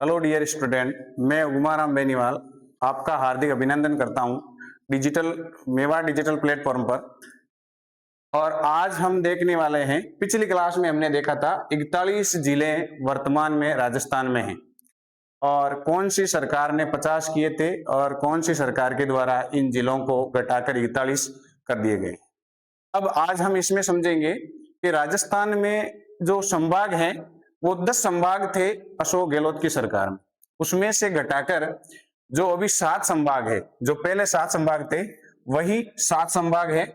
Hello dear student, मैं उमाराम बेनीवाल आपका हार्दिक अभिनंदन करता हूं डिजिटल मेवा डिजिटल प्लेटफॉर्म पर। और आज हम देखने वाले हैं, पिछली क्लास में हमने देखा था 41 जिले वर्तमान में राजस्थान में हैं और कौन सी सरकार ने 50 किए थे और कौन सी सरकार के द्वारा इन जिलों को घटाकर 41 कर दिए गए। अब आज हम इसमें समझेंगे कि राजस्थान में जो संभाग हैं वो 10 संभाग थे अशोक गहलोत की सरकार में, उसमें से घटाकर जो अभी 7 संभाग है, जो पहले 7 संभाग थे वही 7 संभाग है,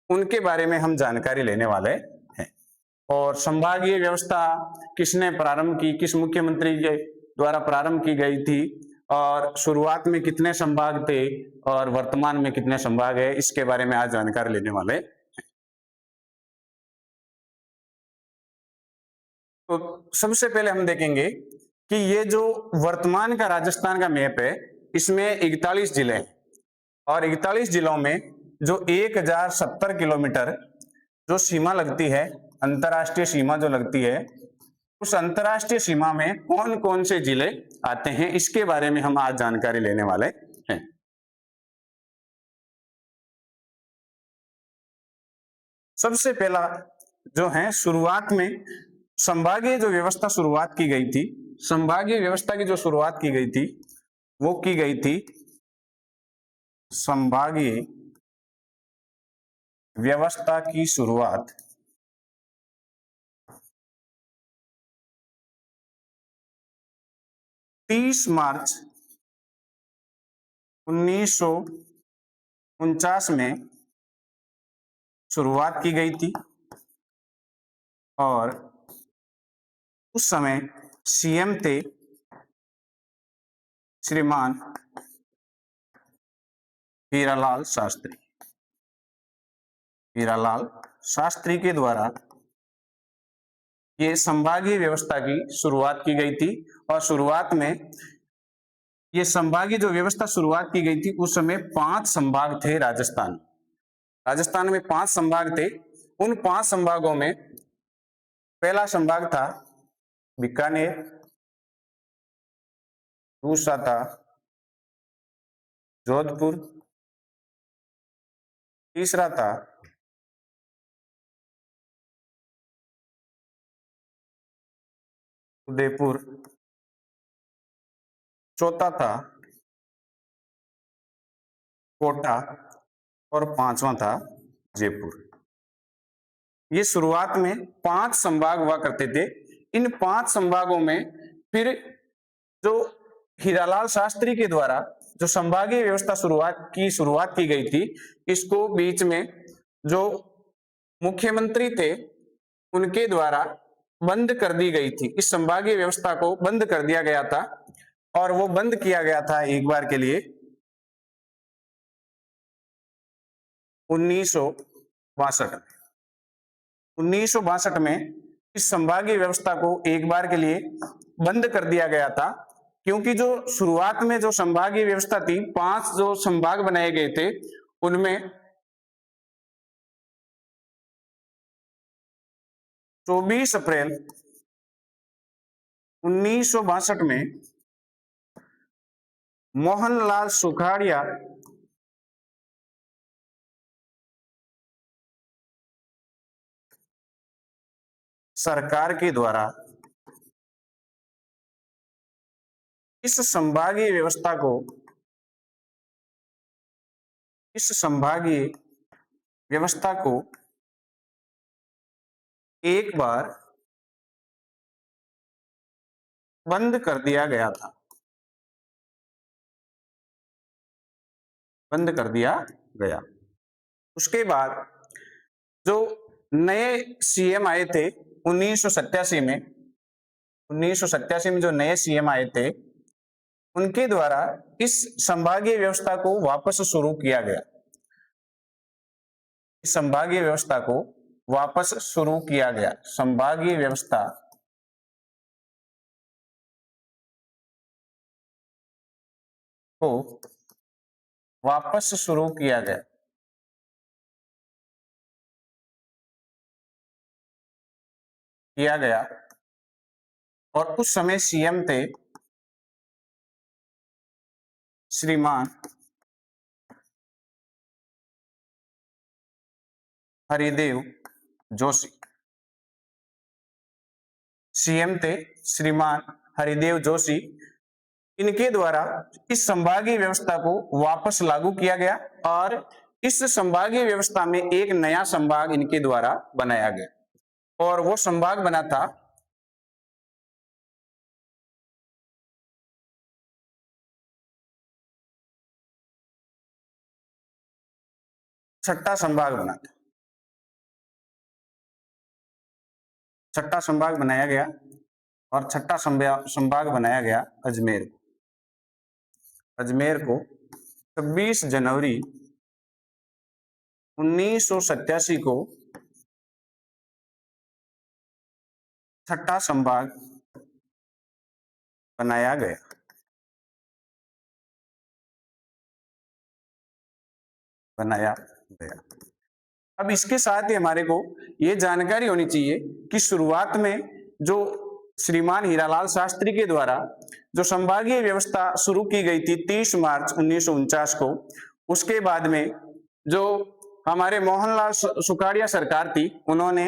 उनके बारे में हम जानकारी लेने वाले हैं। और संभागीय व्यवस्था किसने प्रारंभ की, किस मुख्यमंत्री के द्वारा प्रारंभ की गई थी और शुरुआत में कितने संभाग थे और वर्तमान में कितने संभाग है, इसके बारे में आज जानकारी लेने वाले। तो सबसे पहले हम देखेंगे कि ये जो वर्तमान का राजस्थान का मैप है, इसमें 41 जिले हैं और 41 जिलों में जो 1070 किलोमीटर जो सीमा लगती है, अंतरराष्ट्रीय सीमा जो लगती है, उस अंतरराष्ट्रीय सीमा में कौन कौन से जिले आते हैं, इसके बारे में हम आज जानकारी लेने वाले हैं। सबसे पहला जो है, शुरुआत में संभागीय जो व्यवस्था शुरुआत की गई थी, संभागीय व्यवस्था की जो शुरुआत की गई थी वो की गई थी संभागीय व्यवस्था की शुरुआत 30 मार्च 1949 में शुरुआत की गई थी और उस समय सीएम थे श्रीमान हीरालाल शास्त्री। हीरालाल शास्त्री के द्वारा ये संभागीय व्यवस्था की शुरुआत की गई थी और शुरुआत में ये संभागीय जो व्यवस्था शुरुआत की गई थी, उस समय 5 संभाग थे राजस्थान में 5 संभाग थे। उन 5 संभागों में पहला संभाग था बीकानेर, दूसरा था जोधपुर, तीसरा था उदयपुर, चौथा था कोटा और 5वां था जयपुर। ये शुरुआत में 5 संभाग हुआ करते थे। इन 5 संभागों में फिर जो हीरालाल शास्त्री के द्वारा जो संभागीय व्यवस्था शुरुआत की गई थी, इसको बीच में जो मुख्यमंत्री थे उनके द्वारा बंद कर दी गई थी। इस संभागीय व्यवस्था को बंद कर दिया गया था और वो बंद किया गया था एक बार के लिए 1962 में इस संभागीय व्यवस्था को एक बार के लिए बंद कर दिया गया था, क्योंकि जो शुरुआत में जो संभागीय व्यवस्था थी, 5 जो संभाग बनाए गए थे, उनमें 24 अप्रैल 1962 में मोहनलाल सुखाड़िया सरकार के द्वारा इस संभागीय व्यवस्था को एक बार बंद कर दिया गया था। बंद कर दिया गया। उसके बाद जो नए सीएम आए थे 1987 में जो नए सीएम आए थे, उनके द्वारा इस संभागीय व्यवस्था को वापस शुरू किया गया। इस संभागीय व्यवस्था को वापस शुरू किया गया। संभागीय व्यवस्था को वापस शुरू किया गया और उस समय सीएम थे श्रीमान हरिदेव जोशी। सीएम थे श्रीमान हरिदेव जोशी। इनके द्वारा इस संभागीय व्यवस्था को वापस लागू किया गया और इस संभागीय व्यवस्था में एक नया संभाग इनके द्वारा बनाया गया और वो संभाग बना था छठा संभाग बना था। छठा संभाग बनाया गया और छठा संभाग बनाया गया अजमेर को। अजमेर को 26 जनवरी 1987 को छठा संभाग बनाया गया। अब इसके साथ ही हमारे को ये जानकारी होनी चाहिए कि शुरुआत में जो श्रीमान हीरालाल शास्त्री के द्वारा जो संभागीय व्यवस्था शुरू की गई थी 30 मार्च 1949 को, उसके बाद में जो हमारे मोहनलाल सुखाड़िया सरकार थी, उन्होंने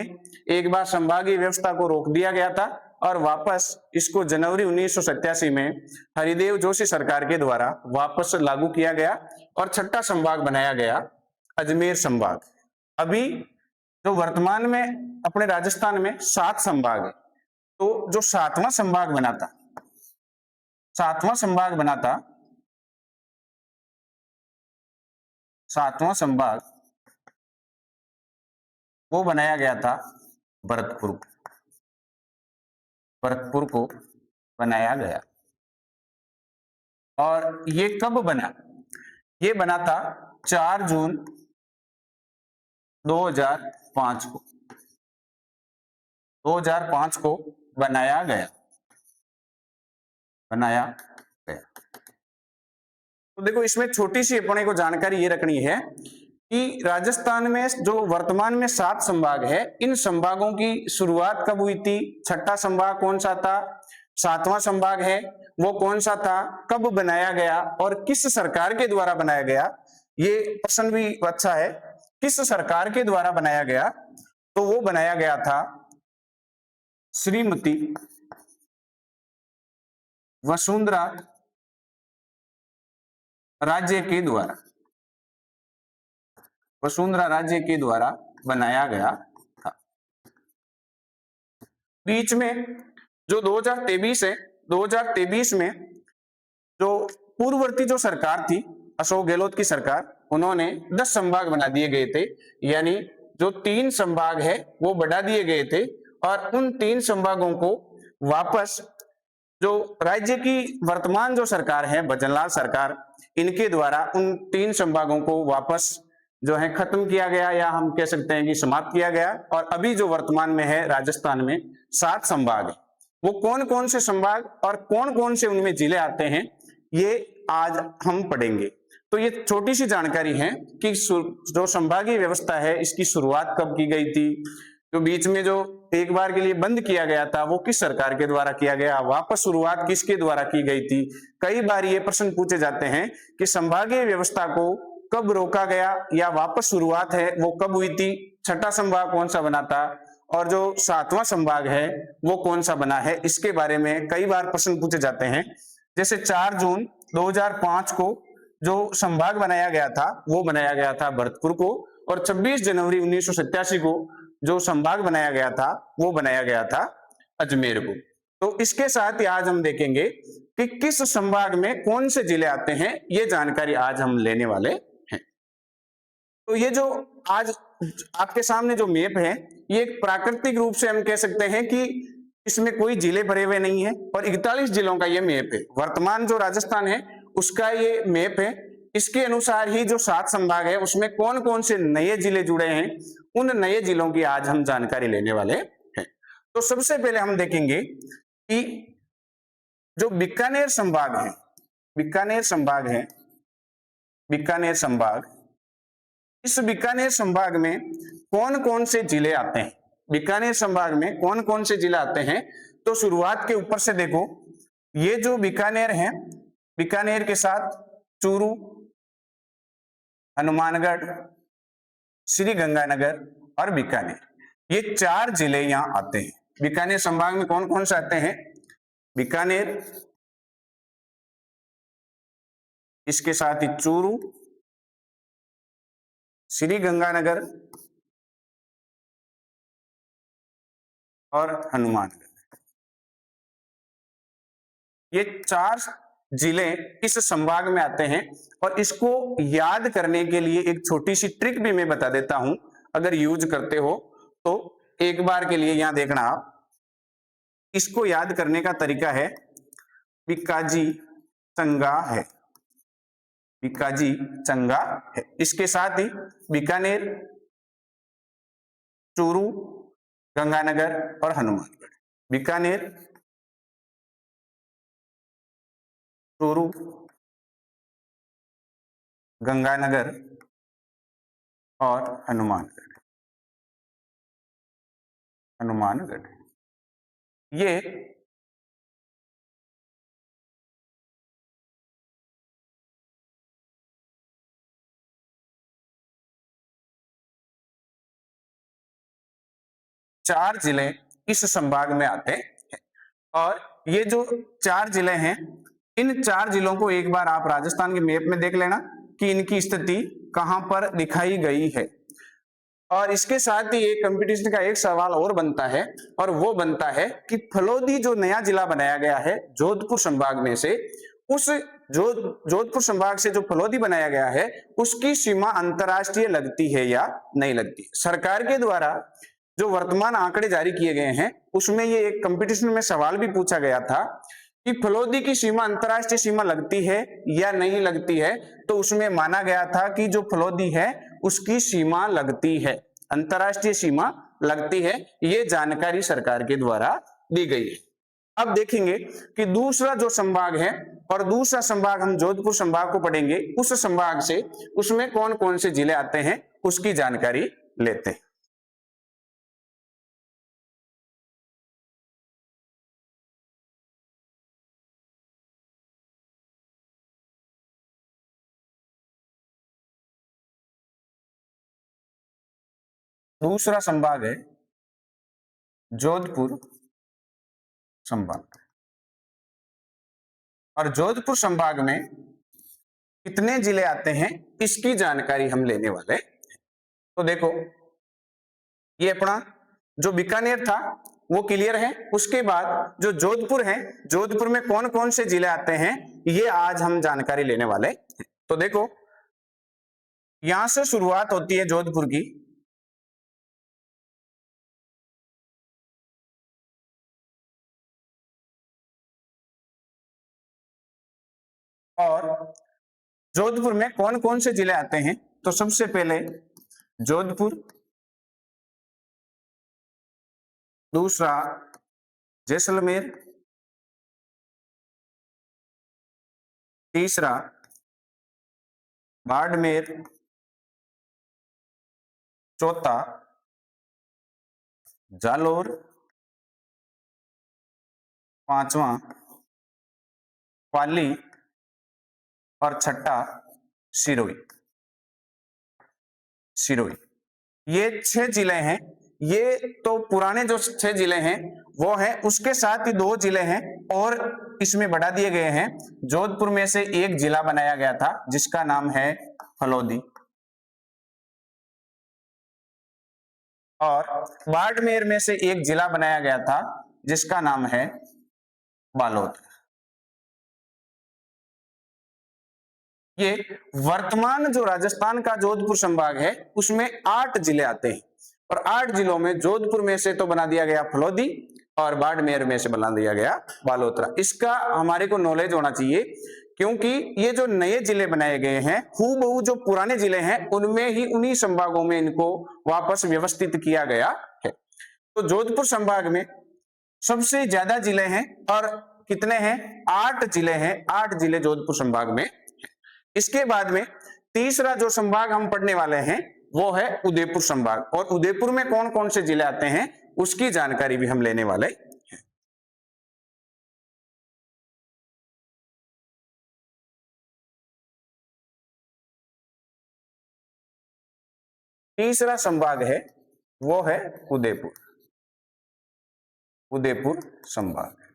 एक बार संभागीय व्यवस्था को रोक दिया गया था और वापस इसको जनवरी 1987 में हरिदेव जोशी सरकार के द्वारा वापस लागू किया गया और छठा संभाग बनाया गया अजमेर संभाग। अभी जो वर्तमान में अपने राजस्थान में 7 संभाग है, तो जो 7वां संभाग बना था, 7वां संभाग बना था, 7वां संभाग वो बनाया गया था भरतपुर को बनाया गया। और ये कब बना? ये बना था 4 जून 2005 को। 2005 को बनाया गया। तो देखो, इसमें छोटी सी अपने को जानकारी ये रखनी है कि राजस्थान में जो वर्तमान में 7 संभाग है, इन संभागों की शुरुआत कब हुई थी, छठा संभाग कौन सा था, 7वां संभाग है वो कौन सा था, कब बनाया गया और किस सरकार के द्वारा बनाया गया। ये प्रश्न भी अच्छा है, किस सरकार के द्वारा बनाया गया? तो वो बनाया गया था श्रीमती वसुंधरा राजे के द्वारा। वसुंधरा राजे के द्वारा बनाया गया था। बीच में जो 2023 है, 2023 में जो पूर्ववर्ती जो सरकार थी अशोक गहलोत की सरकार, उन्होंने 10 संभाग बना दिए गए थे, यानी जो 3 संभाग है वो बढ़ा दिए गए थे और उन 3 संभागों को वापस जो राज्य की वर्तमान जो सरकार है भजनलाल सरकार, इनके द्वारा उन 3 संभागों को वापस जो है खत्म किया गया, या हम कह सकते हैं कि समाप्त किया गया। और अभी जो वर्तमान में है राजस्थान में 7 संभाग है। वो कौन कौन से संभाग और कौन कौन से उनमें जिले आते हैं, ये आज हम पढ़ेंगे। तो ये छोटी सी जानकारी है कि जो संभागीय व्यवस्था है इसकी शुरुआत कब की गई थी, जो बीच में जो एक बार के लिए बंद किया गया था वो किस सरकार के द्वारा किया गया, वापस शुरुआत किसके द्वारा की गई थी। कई बार ये प्रश्न पूछे जाते हैं कि संभागीय व्यवस्था को कब रोका गया या वापस शुरुआत है वो कब हुई थी, छठा संभाग कौन सा बना था और जो 7वां संभाग है वो कौन सा बना है। इसके बारे में कई बार प्रश्न पूछे जाते हैं। जैसे 4 जून 2005 को जो संभाग बनाया गया था वो बनाया गया था भरतपुर को, और 26 जनवरी 1987 को जो संभाग बनाया गया था वो बनाया गया था अजमेर को। तो इसके साथ ही आज हम देखेंगे कि किस संभाग में कौन से जिले आते हैं, ये जानकारी आज हम लेने वाले हैं। तो ये जो आज आपके सामने जो मैप है, ये एक प्राकृतिक रूप से हम कह सकते हैं कि इसमें कोई जिले भरे हुए नहीं है और 41 जिलों का ये मैप है। वर्तमान जो राजस्थान है उसका ये मैप है। इसके अनुसार ही जो 7 संभाग है उसमें कौन कौन से नए जिले जुड़े हैं, उन नए जिलों की आज हम जानकारी लेने वाले हैं। तो सबसे पहले हम देखेंगे कि जो बीकानेर संभाग है, बीकानेर संभाग, इस बीकानेर संभाग में कौन कौन से जिले आते हैं, बीकानेर संभाग में कौन कौन से जिले आते हैं। तो शुरुआत के ऊपर से देखो, ये जो बीकानेर है, बीकानेर के साथ चूरू, हनुमानगढ़, श्री गंगानगर और बीकानेर, ये 4 जिले यहां आते हैं। बीकानेर संभाग में कौन कौन से आते हैं? बीकानेर, इसके साथ ही चूरू, श्री गंगानगर और हनुमानगढ़, ये 4 जिले इस संभाग में आते हैं। और इसको याद करने के लिए एक छोटी सी ट्रिक भी मैं बता देता हूं, अगर यूज करते हो तो एक बार के लिए यहां देखना आप। इसको याद करने का तरीका है बीकाजी चंगा है, बीकाजी चंगा है। इसके साथ ही बीकानेर, चूरू, गंगानगर और हनुमानगढ़, बीकानेर, चूरू, गंगानगर और हनुमानगढ़, हनुमानगढ़, ये चार जिले इस संभाग में आते हैं। और ये जो 4 जिले हैं, इन 4 जिलों को एक बार आप राजस्थान के मैप में देख लेना कि इनकी स्थिति कहां पर दिखाई गई है। और इसके साथ ही एक कंपटीशन का एक सवाल और बनता है, और वो बनता है कि फलोदी जो नया जिला बनाया गया है जोधपुर संभाग में से, उस जोधपुर संभाग से जो फलोदी बनाया गया है उसकी सीमा अंतरराष्ट्रीय लगती है या नहीं लगती। सरकार के द्वारा जो वर्तमान आंकड़े जारी किए गए हैं उसमें ये एक कंपटीशन में सवाल भी पूछा गया था कि फलोदी की सीमा अंतरराष्ट्रीय सीमा लगती है या नहीं लगती है। तो उसमें माना गया था कि जो फलोदी है उसकी सीमा लगती है, अंतरराष्ट्रीय सीमा लगती है। ये जानकारी सरकार के द्वारा दी गई है। अब देखेंगे कि दूसरा जो संभाग है, और दूसरा संभाग हम जोधपुर संभाग को पढ़ेंगे, उस संभाग से उसमें कौन कौन से जिले आते हैं उसकी जानकारी लेते हैं। दूसरा संभाग है जोधपुर संभाग, और जोधपुर संभाग में कितने जिले आते हैं इसकी जानकारी हम लेने वाले। तो देखो, ये अपना जो बीकानेर था वो क्लियर है। उसके बाद जो जोधपुर है, जोधपुर में कौन कौन से जिले आते हैं ये आज हम जानकारी लेने वाले। तो देखो, यहां से शुरुआत होती है जोधपुर की, और जोधपुर में कौन कौन से जिले आते हैं। तो सबसे पहले जोधपुर, दूसरा जैसलमेर, तीसरा बाड़मेर, चौथा जालोर, पांचवा पाली और छठा सिरोही। सिरोही, ये 6 जिले हैं। ये तो पुराने जो 6 जिले हैं वो हैं, उसके साथ ही 2 जिले हैं और इसमें बढ़ा दिए गए हैं। जोधपुर में से एक जिला बनाया गया था जिसका नाम है फलोदी, और बाड़मेर में से एक जिला बनाया गया था जिसका नाम है बालोद। ये वर्तमान जो राजस्थान का जोधपुर संभाग है उसमें 8 जिले आते हैं, और 8 जिलों में जोधपुर में से तो बना दिया गया फलोदी और बाड़मेर में से बना दिया गया बालोतरा। इसका हमारे को नॉलेज होना चाहिए, क्योंकि ये जो नए जिले बनाए गए हैं हूबहू जो पुराने जिले हैं उनमें ही, उन्हीं संभागों में इनको वापस व्यवस्थित किया गया है। तो जोधपुर संभाग में सबसे ज्यादा जिले हैं, और कितने हैं? 8 जिले हैं। 8 जिले जोधपुर संभाग में। इसके बाद में तीसरा जो संभाग हम पढ़ने वाले हैं वो है उदयपुर संभाग, और उदयपुर में कौन कौन से जिले आते हैं उसकी जानकारी भी हम लेने वाले तीसरा संभाग है वो है उदयपुर, उदयपुर संभाग।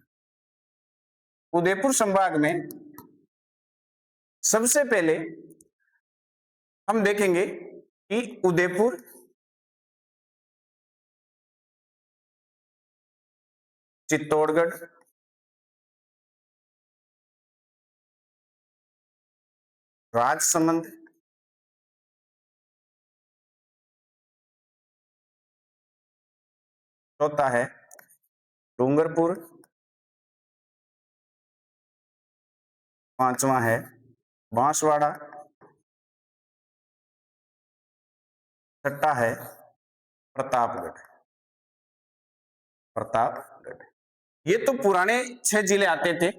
उदयपुर संभाग में सबसे पहले हम देखेंगे कि उदयपुर चित्तौड़गढ़, राजसमंद, चौथा है डूंगरपुर, पांचवा है बांसवाड़ा, छठा है प्रतापगढ़, प्रतापगढ़। ये तो पुराने 6 जिले आते थे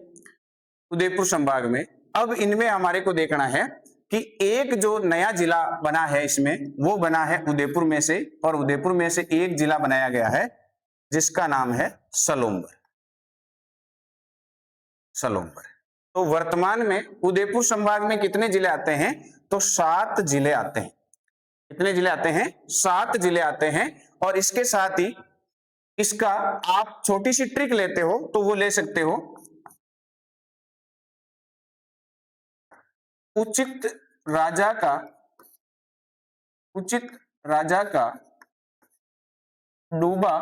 उदयपुर संभाग में। अब इनमें हमारे को देखना है कि एक जो नया जिला बना है इसमें, वो बना है उदयपुर में से, और उदयपुर में से एक जिला बनाया गया है जिसका नाम है सलोंबर, सलोंबर। तो वर्तमान में उदयपुर संभाग में कितने जिले आते हैं? तो 7 जिले आते हैं। कितने जिले आते हैं? 7 जिले आते हैं। और इसके साथ ही इसका आप छोटी सी ट्रिक लेते हो तो वो ले सकते हो, उचित राजा का, उचित राजा का डूबा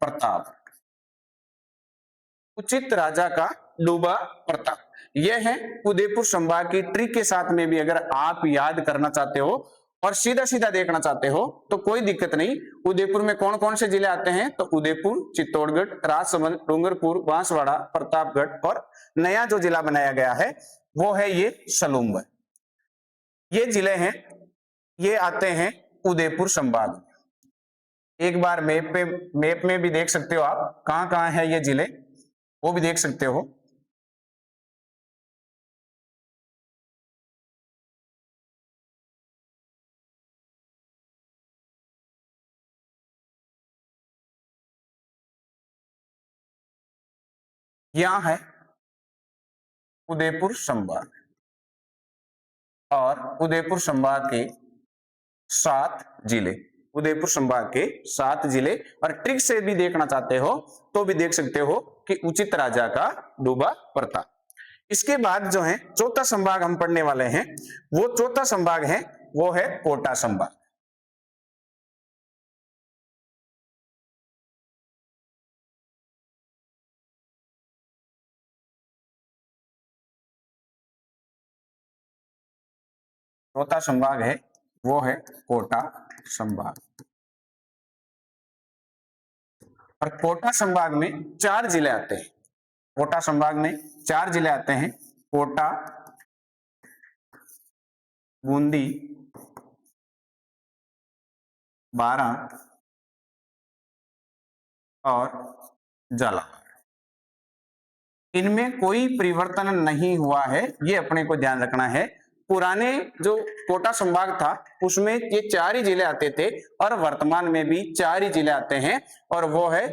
प्रताप, उचित राजा का डूबा प्रताप। यह है उदयपुर संभाग की ट्रिक के साथ में भी अगर आप याद करना चाहते हो और सीधा सीधा देखना चाहते हो तो कोई दिक्कत नहीं। उदयपुर में कौन कौन से जिले आते हैं? तो उदयपुर, चित्तौड़गढ़, राजसमंद, डूंगरपुर, बांसवाड़ा, प्रतापगढ़, और नया जो जिला बनाया गया है वो है ये सलूम्बर। ये जिले हैं, ये आते हैं उदयपुर संभाग। एक बार मैप में भी देख सकते हो आप कहां कहां है ये जिले, वो भी देख सकते हो। यहां है उदयपुर संभाग, और उदयपुर संभाग के 7 जिले, उदयपुर संभाग के 7 जिले। और ट्रिक से भी देखना चाहते हो तो भी देख सकते हो कि उचित राजा का डूबा प्रताप। इसके बाद जो है चौथा संभाग हम पढ़ने वाले हैं, वो चौथा संभाग है वो है कोटा संभाग। चौथा संभाग है वो है कोटा संभाग। और कोटा संभाग में 4 जिले आते हैं। कोटा संभाग में 4 जिले आते हैं, कोटा, बूंदी, बारां और झालावाड़। इनमें कोई परिवर्तन नहीं हुआ है, ये अपने को ध्यान रखना है। पुराने जो कोटा संभाग था उसमें ये 4 ही जिले आते थे, और वर्तमान में भी 4 ही जिले आते हैं, और वो है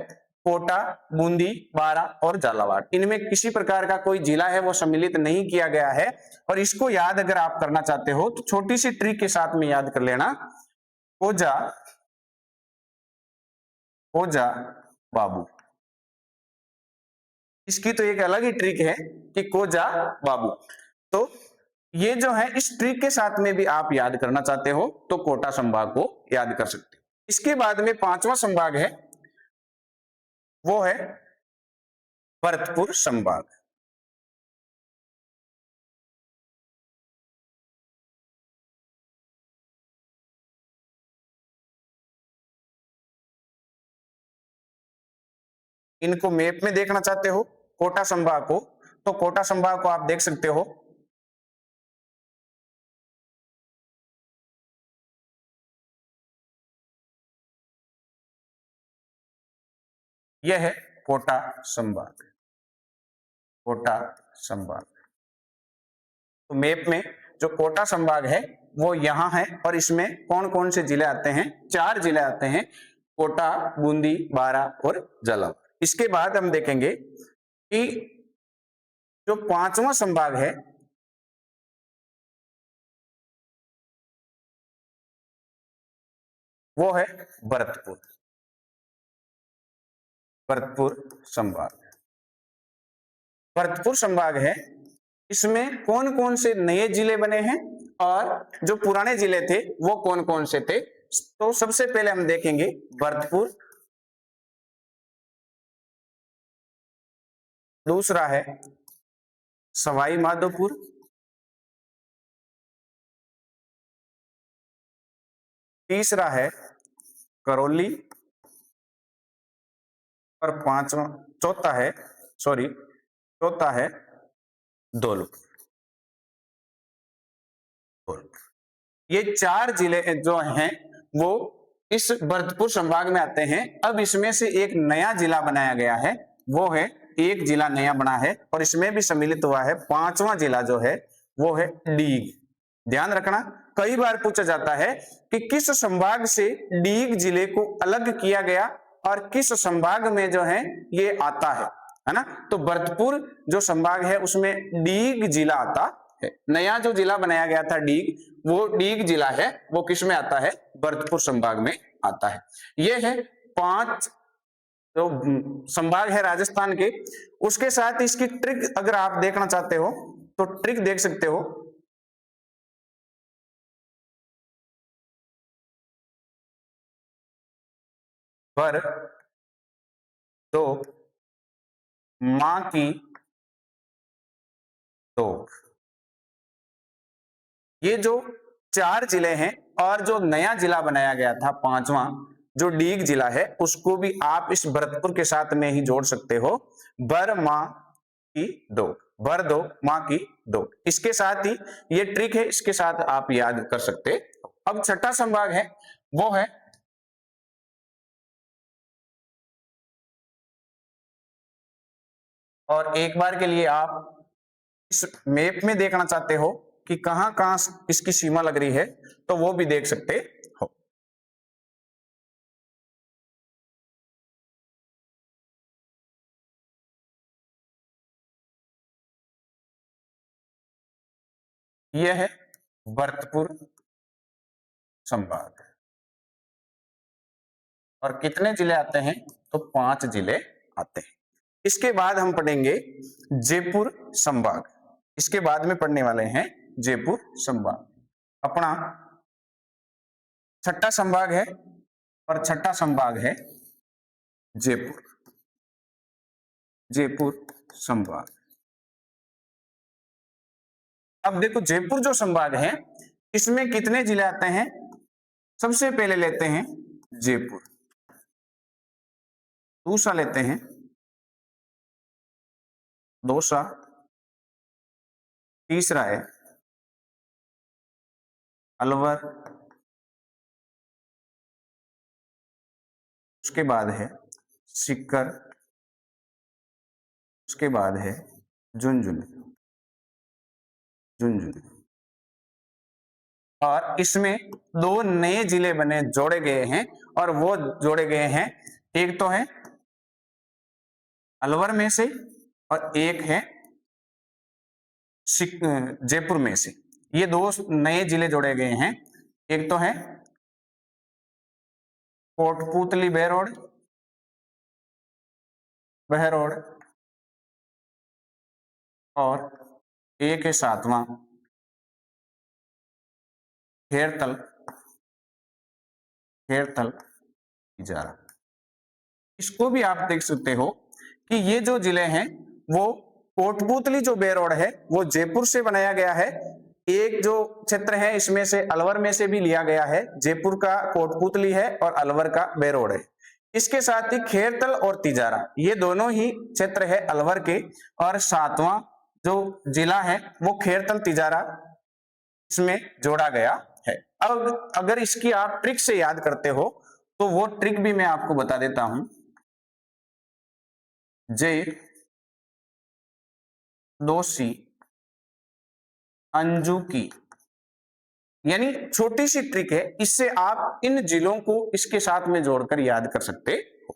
कोटा, बूंदी, बारां और झालावाड़। इनमें किसी प्रकार का कोई जिला है वो सम्मिलित नहीं किया गया है। और इसको याद अगर आप करना चाहते हो तो छोटी सी ट्रिक के साथ में याद कर लेना, ओजा, ओजा बाबू। इसकी तो एक अलग ही ट्रिक है कि कोजा बाबू। तो ये जो है इस ट्रिक के साथ में भी आप याद करना चाहते हो तो कोटा संभाग को याद कर सकते हो। इसके बाद में 5वां संभाग है वो है भरतपुर संभाग। इनको मैप में देखना चाहते हो कोटा संभाग को, तो कोटा संभाग को आप देख सकते हो। यह है कोटा संभाग, कोटा संभाग। तो मैप में जो कोटा संभाग है वो यहां है, और इसमें कौन कौन से जिले आते हैं? 4 जिले आते हैं, कोटा, बूंदी, बारां और झालावाड़। इसके बाद हम देखेंगे कि जो 5वां संभाग है वो है भरतपुर, भरतपुर संभाग। भरतपुर संभाग है, इसमें कौन कौन से नए जिले बने हैं और जो पुराने जिले थे वो कौन कौन से थे। तो सबसे पहले हम देखेंगे भरतपुर, दूसरा है सवाई माधोपुर, तीसरा है करौली और चौथा है धौलपुर। ये 4 जिले जो हैं वो इस भरतपुर संभाग में आते हैं। अब इसमें से एक नया जिला बनाया गया है, वो है एक जिला नया बना है और इसमें भी सम्मिलित हुआ है 5वां जिला जो है वो है डीग। ध्यान रखना, कई बार पूछा जाता है कि किस संभाग से डीग जिले को अलग किया गया और किस संभाग में जो है ये आता है ना। तो भरतपुर जो संभाग है उसमें डीग जिला आता है। नया जो जिला बनाया गया था डीग, वो डीग जिला है, वो किस में आता है, भरतपुर संभाग में आता है। ये है 5 जो संभाग है राजस्थान के। उसके साथ इसकी ट्रिक अगर आप देखना चाहते हो तो ट्रिक देख सकते हो। पर तो मां की तो ये जो 4 जिले हैं और जो नया जिला बनाया गया था 5वां जो डीग जिला है, उसको भी आप इस भरतपुर के साथ में ही जोड़ सकते हो। बर मां की दो, भर दो मां की दो, इसके साथ ही ये ट्रिक है, इसके साथ आप याद कर सकते हो। अब छठा संभाग है वो है और एक बार के लिए आप इस मैप में देखना चाहते हो कि कहां कहां इसकी सीमा लग रही है तो वो भी देख सकते हो। यह है भरतपुर संभाग और कितने जिले आते हैं तो 5 जिले आते हैं। इसके बाद हम पढ़ेंगे जयपुर संभाग, इसके बाद में पढ़ने वाले हैं जयपुर संभाग। अपना छठा संभाग है और छठा संभाग है जयपुर, जयपुर संभाग। अब देखो जयपुर जो संभाग है इसमें कितने जिले आते हैं। सबसे पहले लेते हैं जयपुर, दूसरा लेते हैं दौसा, तीसरा है अलवर, उसके बाद है सीकर, उसके बाद है झुंझुनू, और इसमें 2 नए जिले बने जोड़े गए हैं और वो जोड़े गए हैं, एक तो है अलवर में से और एक है जयपुर में से। ये 2 नए जिले जोड़े गए हैं, एक तो है कोटपुतली बहरोड और एक है 7वां खेरतल इजारा। इसको भी आप देख सकते हो कि ये जो जिले हैं वो कोटपुतली जो बहरोड है वो जयपुर से बनाया गया है। एक जो क्षेत्र है इसमें से अलवर में से भी लिया गया है, जयपुर का कोटपुतली है और अलवर का बहरोड है। इसके साथ ही खेरतल और तिजारा ये दोनों ही क्षेत्र है अलवर के, और 7वां जो जिला है वो खेरतल तिजारा इसमें जोड़ा गया है। अब अगर इसकी आप ट्रिक से याद करते हो तो वो ट्रिक भी मैं आपको बता देता हूं। जय दोषी अंजू की, यानी छोटी सी ट्रिक है, इससे आप इन जिलों को इसके साथ में जोड़कर याद कर सकते हो।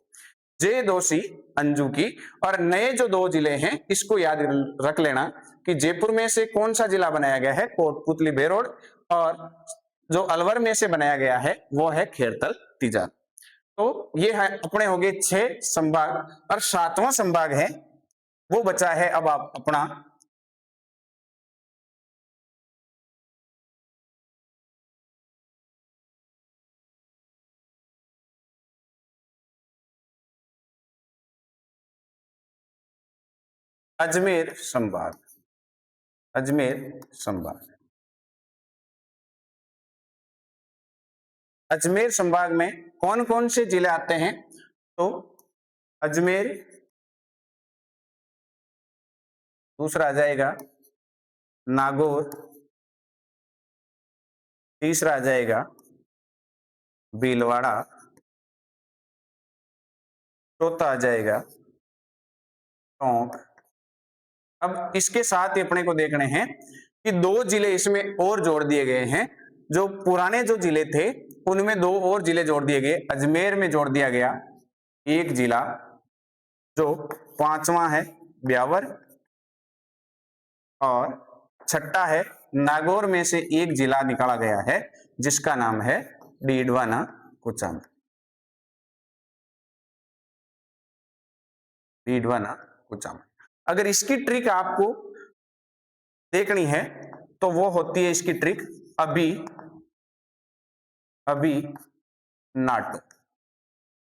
जय दोषी अंजू की, और नए जो 2 जिले हैं इसको याद रख लेना कि जयपुर में से कौन सा जिला बनाया गया है, कोटपुतली बहरोड, और जो अलवर में से बनाया गया है वो है खेरतल तीजा। तो ये है अपने हो गए 6 संभाग, और 7वां संभाग है वो बचा है अब आप अपना अजमेर संभाग। अजमेर संभाग, अजमेर संभाग में कौन कौन से जिले आते हैं? तो अजमेर, दूसरा आ जाएगा नागौर, तीसरा आ जाएगा भीलवाड़ा, चौथा आ जाएगा टोंक। अब इसके साथ ही अपने को देखने हैं कि 2 जिले इसमें और जोड़ दिए गए हैं। जो पुराने जो जिले थे उनमें 2 और जिले जोड़ दिए गए। अजमेर में जोड़ दिया गया एक जिला, जो 5वां है ब्यावर, और छठा है नागौर में से एक जिला निकाला गया है जिसका नाम है डीडवाना कुचामन। डीडवाना कुचामन। अगर इसकी ट्रिक आपको देखनी है तो वो होती है इसकी ट्रिक अभी अभी नाटक।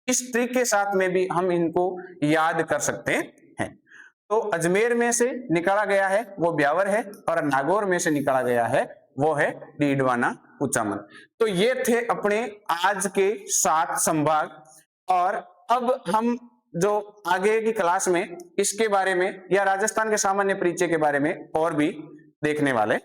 इस ट्रिक के साथ में भी हम इनको याद कर सकते हैं। तो अजमेर में से निकाला गया है वो ब्यावर है, और नागौर में से निकाला गया है वो है डीडवाना कुचामन। तो ये थे अपने आज के 7 संभाग। और अब हम जो आगे की क्लास में इसके बारे में या राजस्थान के सामान्य परिचय के बारे में और भी देखने वाले